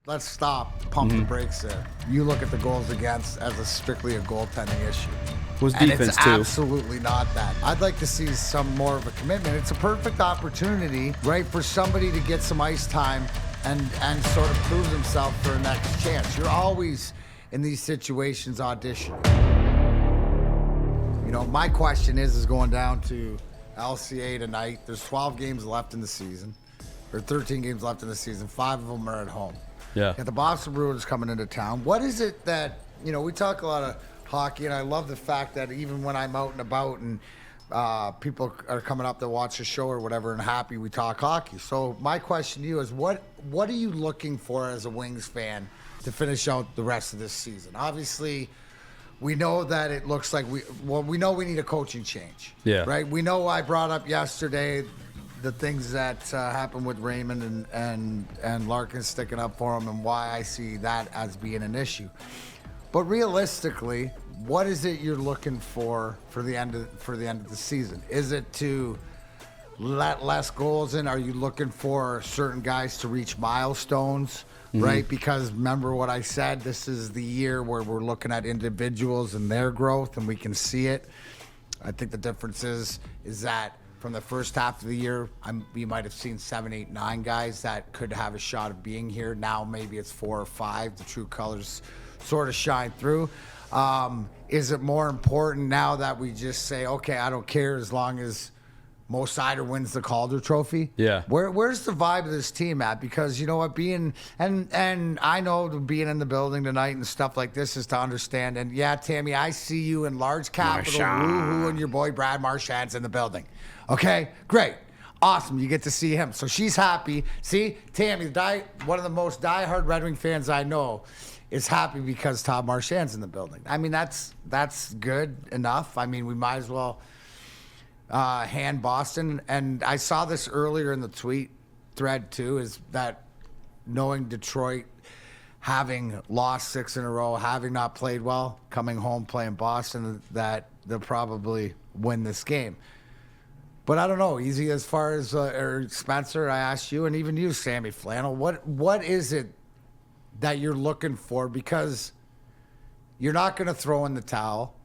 let's stop, pump the brakes there. You look at the goals against as strictly a goaltending issue. Was And defense it's too. absolutely not that. I'd like to see some more of a commitment. It's a perfect opportunity, right, for somebody to get some ice time and sort of prove themselves for a next chance. You're always in these situations auditioning. You know, my question is going down to LCA tonight. There's 12 games left in the season, or 13 games left in the season. 5 of them are at home. Yeah. Got the Boston Bruins coming into town. What is it that, you know, we talk a lot of hockey, and I love the fact that even when I'm out and about and people are coming up to watch the show or whatever and happy we talk hockey. So my question to you is what are you looking for as a Wings fan to finish out the rest of this season? Obviously, we know that it looks like we know we need a coaching change. Yeah. Right? We know I brought up yesterday the things that happened with Raymond and Larkin sticking up for him and why I see that as being an issue. But realistically, what is it you're looking for the end of the season? Is it to let less goals in? Are you looking for certain guys to reach milestones, right? Because remember what I said, this is the year where we're looking at individuals and their growth, and we can see it. I think the difference is that from the first half of the year, you might have seen 7, 8, 9 guys that could have a shot of being here. Now maybe it's 4 or 5. The true colors sort of shine through. Is it more important now that we just say, okay, I don't care as long as Mo Seider wins the Calder Trophy? Yeah. Where's the vibe of this team at? Because you know what, and I know being in the building tonight and stuff like this is to understand. And yeah, Tammy, I see you in large capital, woo-hoo, and your boy Brad Marchand's in the building. Okay, great. Awesome, you get to see him. So she's happy. See, Tammy, one of the most diehard Red Wing fans I know, is happy because Todd Marchand's in the building. I mean, that's good enough. I mean, we might as well hand Boston. And I saw this earlier in the tweet thread too, is that knowing Detroit having lost 6 in a row, having not played well, coming home playing Boston, that they'll probably win this game. But I don't know, easy as far as or Spencer, I asked you, and even you, Sammy Flannel, what is it that you're looking for? Because you're not going to throw in the towel,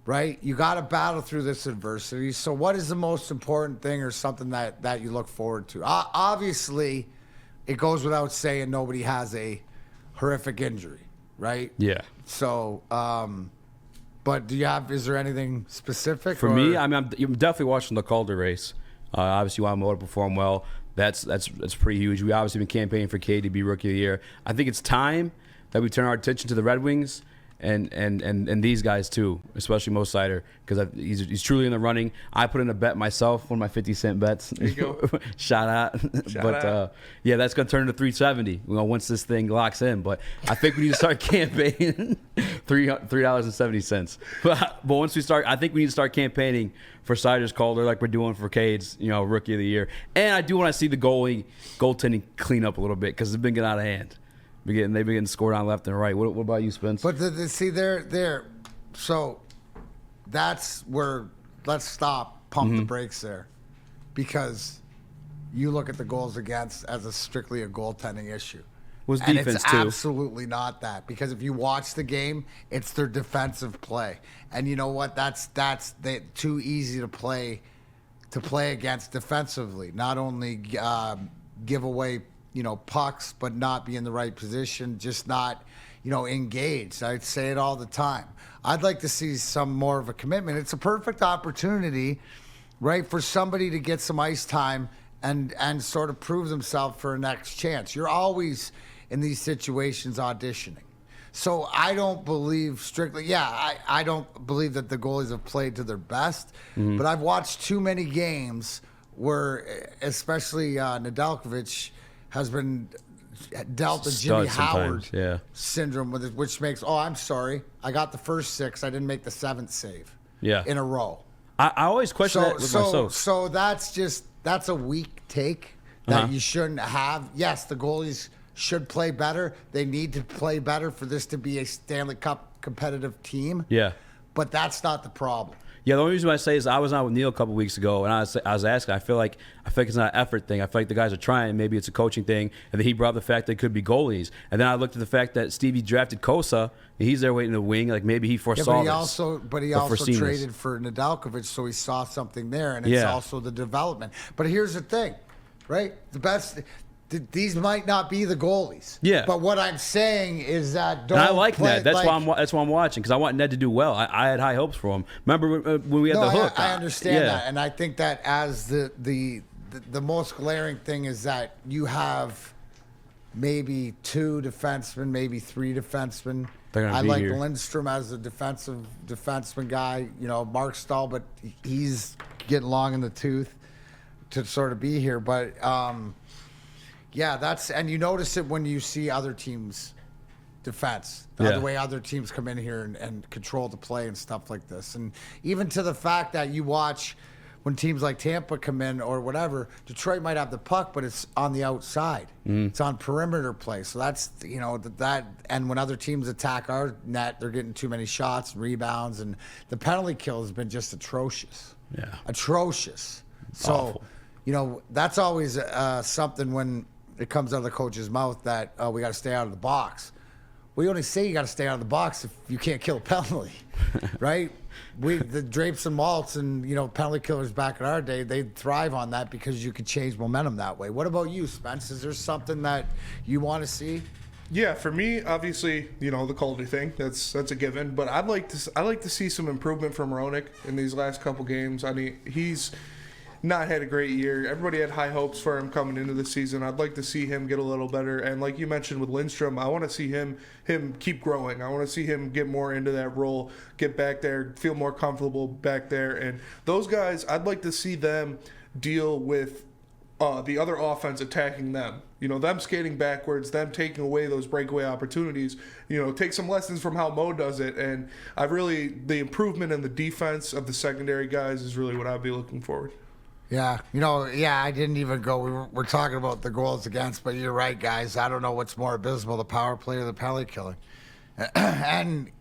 right? You got to battle through this adversity. So what is the most important thing or something that you look forward to? Obviously, it goes without saying nobody has a horrific injury, right? Yeah. So, but is there anything specific? For me, I mean, I'm definitely watching the Calder race. Obviously, you want Mo to perform well. That's pretty huge. We obviously been campaigning for K to be Rookie of the Year. I think it's time that we turn our attention to the Red Wings and these guys too, especially Mo Seider, because he's truly in the running. I put in a bet myself, one of my 50-cent bets. There you go. Shout out. Yeah, that's going to turn to 370 once this thing locks in. But I think we need to start campaigning $3.70. But once we start, I think we need to start campaigning for Seider's Calder like we're doing for Cade's, Rookie of the Year. And I do want to see the goaltending clean up a little bit because it's been getting out of hand. They've been getting scored on left and right. What about you, Spence? But see, they're so that's where let's stop, pump the brakes there, because you look at the goals against as strictly a goaltending issue. Was and defense it's too. Absolutely not that, because if you watch the game, it's their defensive play, and you know what? That's too easy to play against defensively. Not only give away pucks, but not be in the right position, just not, engaged. I'd say it all the time. I'd like to see some more of a commitment. It's a perfect opportunity, right, for somebody to get some ice time and sort of prove themselves for a next chance. You're always in these situations auditioning. So I don't believe strictly, I don't believe that the goalies have played to their best, but I've watched too many games where, especially Nedeljkovic, has been dealt the Jimmy Howard syndrome with it, which makes, I'm sorry, I got the first 6, I didn't make the 7th save in a row. I always question that with myself. So that's a weak take that you shouldn't have. Yes, the goalies should play better. They need to play better for this to be a Stanley Cup competitive team. Yeah. But that's not the problem. Yeah, the only reason why I say is I was on with Neil a couple weeks ago, and I was asking. I feel like it's not an effort thing. I feel like the guys are trying. Maybe it's a coaching thing, and then he brought up the fact that it could be goalies. And then I looked at the fact that Stevie drafted Kosa, and he's there waiting in the wing. Like maybe he foresaw this. But he also traded for Nedeljkovic, so he saw something there, and it's also the development. But here's the thing, right? The best. These might not be the goalies. Yeah. But what I'm saying is that don't. And I like play, Ned. That's why I'm watching, because I want Ned to do well. I had high hopes for him. Remember when we had the hook? I understand that, and I think that as the most glaring thing is that you have maybe 2 defensemen, maybe 3 defensemen. I like Lindstrom as a defenseman guy. You know, Mark Stahl, but he's getting long in the tooth to sort of be here. But yeah, and you notice it when you see other teams' defense, the way other teams come in here and control the play and stuff like this. And even to the fact that you watch when teams like Tampa come in or whatever, Detroit might have the puck, but it's on the outside. It's on perimeter play. So that's, you know, that. And when other teams attack our net, they're getting too many shots, rebounds, and the penalty kill has been just atrocious. Yeah. Atrocious. So, awful. You know, that's always something when it comes out of the coach's mouth that we got to stay out of the box. We only say you got to stay out of the box if you can't kill a penalty, right? The Drapes and Malts and, you know, penalty killers back in our day, they thrive on that because you could change momentum that way. What about you, Spence? Is there something that you want to see? Yeah, for me, obviously, you know, the Calder thing, that's a given. But I'd like to see some improvement from Roenick in these last couple games. I mean, he's not had a great year. Everybody had high hopes for him coming into the season. I'd like to see him get a little better. And like you mentioned with Lindstrom, I want to see him keep growing. I want to see him get more into that role, get back there, feel more comfortable back there. And those guys, I'd like to see them deal with the other offense attacking them. You know, them skating backwards, them taking away those breakaway opportunities. You know, take some lessons from how Mo does it. And the improvement in the defense of the secondary guys is really what I'd be looking forward. Yeah, you know, I didn't even go. We're talking about the goals against, but you're right, guys. I don't know what's more abysmal, the power play or the penalty killing. And,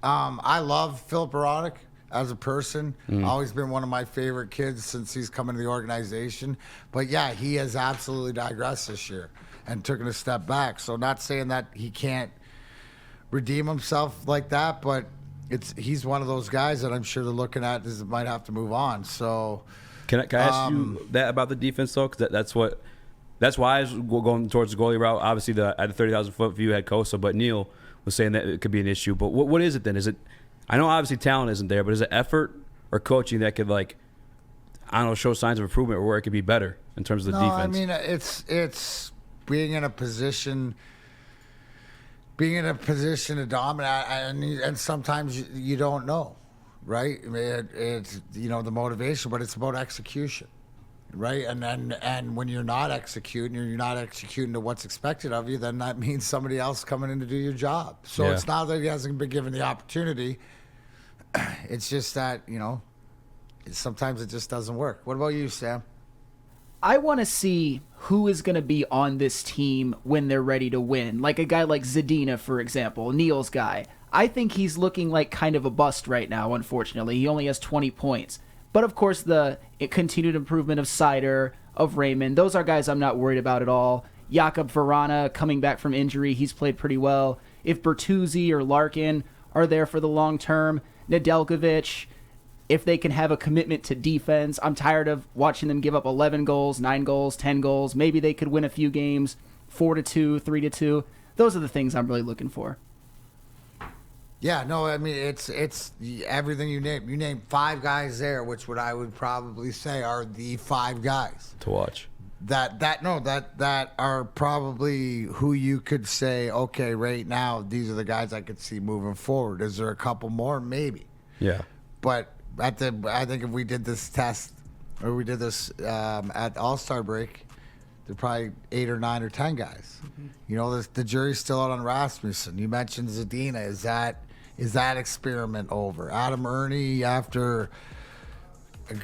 I love Philip Hronek as a person. Always been one of my favorite kids since he's come into the organization. But, he has absolutely digressed this year and taken a step back. So not saying that he can't redeem himself like that, but he's one of those guys that I'm sure they're looking at might have to move on. So... Can I ask you that about the defense though? Because that's why I was going towards the goalie route. Obviously, at the 30,000-foot view had Kosa, but Neil was saying that it could be an issue. But what is it then? Is it? I know obviously talent isn't there, but is it effort or coaching that could show signs of improvement or where it could be better in terms of the defense? I mean it's being in a position to dominate, and sometimes you don't know. Right, it's the motivation, but it's about execution, right? And when you're not executing, to what's expected of you, then that means somebody else coming in to do your job. So it's not that he hasn't been given the opportunity. It's just that sometimes it just doesn't work. What about you, Sam? I want to see who is going to be on this team when they're ready to win. Like a guy like Zadina, for example, Neil's guy. I think he's looking like kind of a bust right now, unfortunately. He only has 20 points. But, of course, the continued improvement of Seider, of Raymond, those are guys I'm not worried about at all. Jakub Vrana coming back from injury, he's played pretty well. If Bertuzzi or Larkin are there for the long term, Nedeljkovic, if they can have a commitment to defense, I'm tired of watching them give up 11 goals, 9 goals, 10 goals. Maybe they could win a few games, 4-2, 3-2. Those are the things I'm really looking for. Yeah, no, I mean it's everything you name. You name 5 guys there, which I would probably say are the 5 guys to watch. That are probably who you could say, okay, right now these are the guys I could see moving forward. Is there a couple more? Maybe. Yeah. But I think if we did this test or we did this at All-Star break, there are probably 8 or 9 or 10 guys. Mm-hmm. You know, the jury's still out on Rasmussen. You mentioned Zadina. Is that experiment over? Adam Ernie, after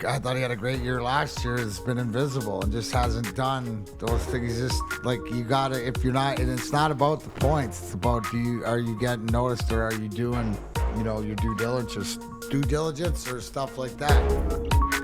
I thought he had a great year last year, has been invisible and just hasn't done those things. Just like you gotta, if you're not, and it's not about the points. It's about are you getting noticed or are you doing your due diligence or stuff like that.